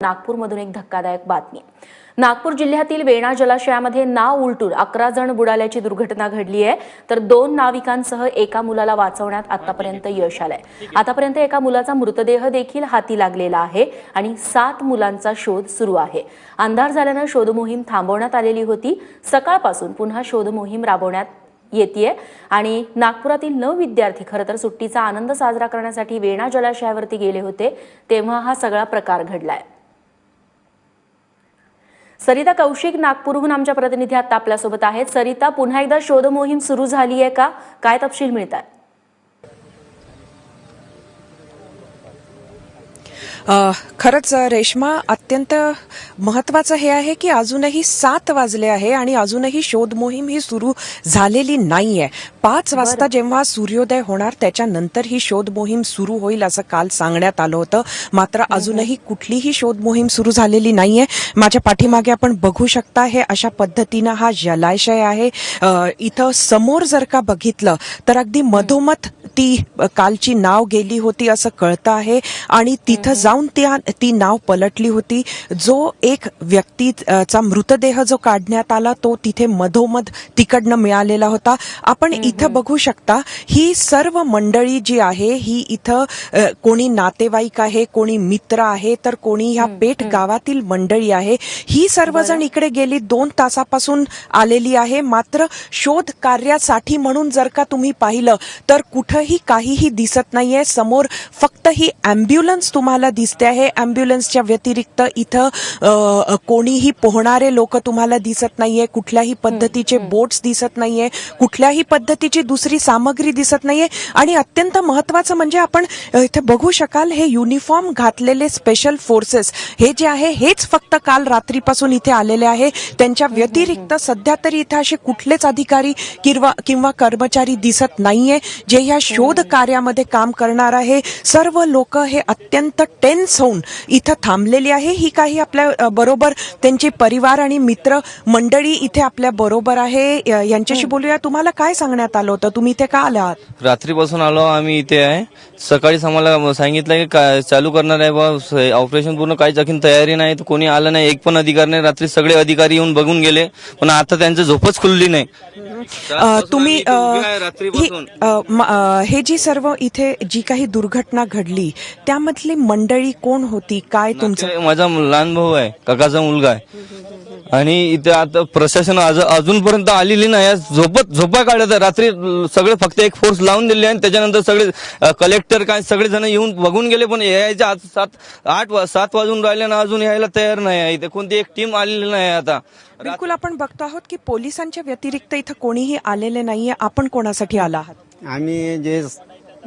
नागपूरमधून एक धक्कादायक बातमी। नागपूर जिल्ह्यातील वेणा जलाशयामध्ये नाव उलटून 11 जण बुडाल्याची दुर्घटना घडली आहे। तर 2 नाविकांसह एका मुलाला वाचवण्यात आतापर्यंत यश आलंय। आतापर्यंत एका मुलाचा मृतदेह देखील हाती लागलेला आहे आणि 7 मुलांचा शोध सुरू आहे। अंधार झाल्याने शोध मोहीम थांबवण्यात आलेली होती। सकाळपासून पुन्हा शोध मोहीम राबवण्यात येतीये आणि नागपुरातील 9 विद्यार्थी खरं तर सुट्टीचा आनंद साजरा करण्यासाठी वेणा जलाशयावरती गेले होते, तेव्हा हा सगळा प्रकार घडलाय। सरिता कौशिक नागपूरहून आमच्या प्रतिनिधी आता आपल्यासोबत आहेत। सरिता, पुन्हा एकदा शोध मोहीम सुरू झाली आहे का? काय तपशील मिळतात? खरंच रेश्मा, अत्यंत महत्त्वाचं हे आहे की अजूनही 7 वाजले आहे आणि अजूनही शोध मोहीम ही सुरू झालेली नाहीये। 5 वाजता जेव्हा सूर्योदय होणार त्याच्यानंतर ही शोध मोहीम सुरू होईल असं काल सांगण्यात आलं होतं, मात्र अजूनही कुठलीही शोध मोहीम सुरू झालेली नाहीये। माझ्या पाठीमागे आपण बघू शकता, हे अशा पद्धतीनं हा जलाशय आहे। इथं समोर जर का बघितलं तर अगदी मधोमध ती कालची नाव गेली होती असं कळतं आहे आणि तिथं जाऊन ती नाव पलटली होती। जो एक व्यक्तीचा मृतदेह जो काढण्यात आला तो तिथे मधोमध तिकडनं मिळालेला होता। आपण इथं बघू शकता, ही सर्व मंडळी जी आहे ही इथं कोणी नातेवाईक आहे, कोणी मित्र आहे, तर कोणी ह्या पेठ गावातील मंडळी आहे। ही सर्वजण इकडे गेली 2 तासापासून आलेली आहे। मात्र शोध कार्यासाठी म्हणून जर का तुम्ही पाहिलं तर कुठंही काहीही दिसत नाहीये। समोर फक्त ही अँब्युलन्स तुम्हाला दिसते आहे। अँब्युलन्सच्या व्यतिरिक्त इथं कोणीही पोहणारे लोक तुम्हाला दिसत नाहीये, कुठल्याही पद्धतीचे बोट्स दिसत नाहीये, कुठल्याही पद्धतीची दुसरी सामग्री दिसत नाहीये। आणि अत्यंत महत्त्वाचं म्हणजे आपण इथे बघू शकाल, हे युनिफॉर्म घातलेले स्पेशल फोर्सेस हे जे आहे हेच फक्त काल रात्रीपासून इथे आलेले आहे। त्यांच्या व्यतिरिक्त सध्या तरी इथे असे कुठलेच अधिकारी किंवा कर्मचारी दिसत नाहीये जे ह्या शोध कार्यामध्ये काम करणार आहे। सर्व लोक हे अत्यंत टेन्स होऊन इथं थांबलेली आहे। ही काही आपल्या बरोबर त्यांचे परिवार आणि मित्र मंडळी इथे आपल्या बरोबर आहे, यांच्याशी बोलूया। तुम्हाला काय सांगण्यात आलं होतं? तुम्ही इथे का आलात? रात्रीपासून आलो आम्ही इथे आहे। सकाळीच आम्हाला सांगितलं की चालू करणार आहे बा ऑपरेशन, पूर्ण काहीच अखीन तयारी नाही, तर कोणी आलं नाही, एक पण अधिकारी नाही। रात्री सगळे अधिकारी येऊन बघून गेले, पण आता त्यांची झोपच खुलली नाही। तुम्ही हे जी सर्व इथे जी काही दुर्घटना घडली त्यामधली मंडळी कोण होती? काय तुमचं? माझा लहान भाऊ आहे, काकाचा मुलगा आहे। आणि इथे आता प्रशासन अजूनपर्यंत आलेली नाही। झोपा काढत आहे रात्री सगळे, फक्त एक फोर्स लावून दिली आणि त्याच्यानंतर सगळे कलेक्टर काय सगळे जण येऊन बघून गेले, पण यायच्या 7 वाजून राहिले ना, अजून यायला तयार नाही आहे। इथे कोणती एक टीम आलेली नाही आता। बिलकुल, आपण बघतो आहोत की पोलिसांच्या व्यतिरिक्त इथं कोणीही आलेले नाहीये। आपण कोणासाठी आला आहात? आम्ही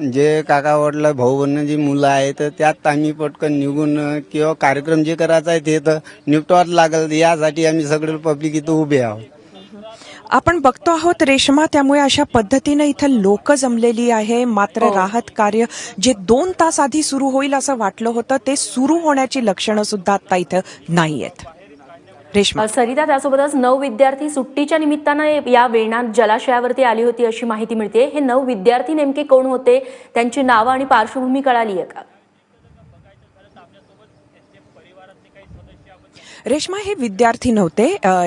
जे काका वडला भाऊ बहिणी जी मुलं आहेत त्यात आम्ही पटकन निघून किंवा कार्यक्रम जे करायचा आहे ते तर निपटवाच लागल, यासाठी आम्ही सगळे पब्लिक इथं उभे आहोत। आपण बघतो आहोत रेश्मा, त्यामुळे अशा पद्धतीने इथं लोक जमलेली आहे। मात्र राहत कार्य जे 2 तास आधी सुरू होईल असं वाटलं होतं ते सुरू होण्याची लक्षणं सुद्धा आता इथं नाहीयेत। रेश्मा, सरिता, त्यासोबतच 9 विद्यार्थी सुट्टीच्या निमित्तानं या वेणा जलाशयावरती आली होती अशी माहिती मिळते। हे 9 विद्यार्थी नेमके कोण होते? त्यांची नावं आणि पार्श्वभूमी कळाली आहे का? रेश्मा, हे विद्यार्थी नव्हते।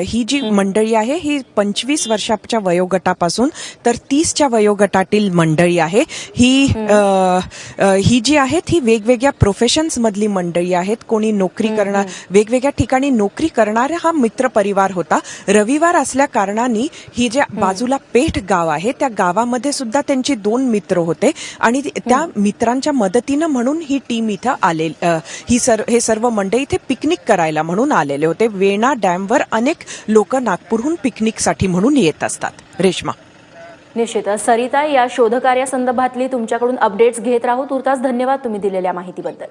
ही जी मंडळी आहे ही 25 वर्षाच्या वयोगटापासून तर 30च्या वयोगटातील मंडळी आहे। ही जी आहेत ही वेगवेगळ्या प्रोफेशन्स मधली मंडळी आहेत। कोणी नोकरी करणार, वेगवेगळ्या ठिकाणी नोकरी करणारा हा मित्र परिवार होता। रविवार असल्या कारणाने ही जे बाजूला पेठ गाव आहे त्या गावामध्ये सुद्धा त्यांचे 2 मित्र होते आणि त्या मित्रांच्या मदतीनं म्हणून ही टीम इथं हे सर्व मंडळी इथे पिकनिक करायला म्हणून आलेले होते। वेणा डॅमवर अनेक लोक नागपूरहून पिकनिकसाठी म्हणून येत असतात। रेश्मा, निश्चितच सरिता, या शोधकार्यासंदर्भातली तुमच्याकडून अपडेट्स घेत राहू। तुर्तास धन्यवाद तुम्ही दिलेल्या माहितीबद्दल।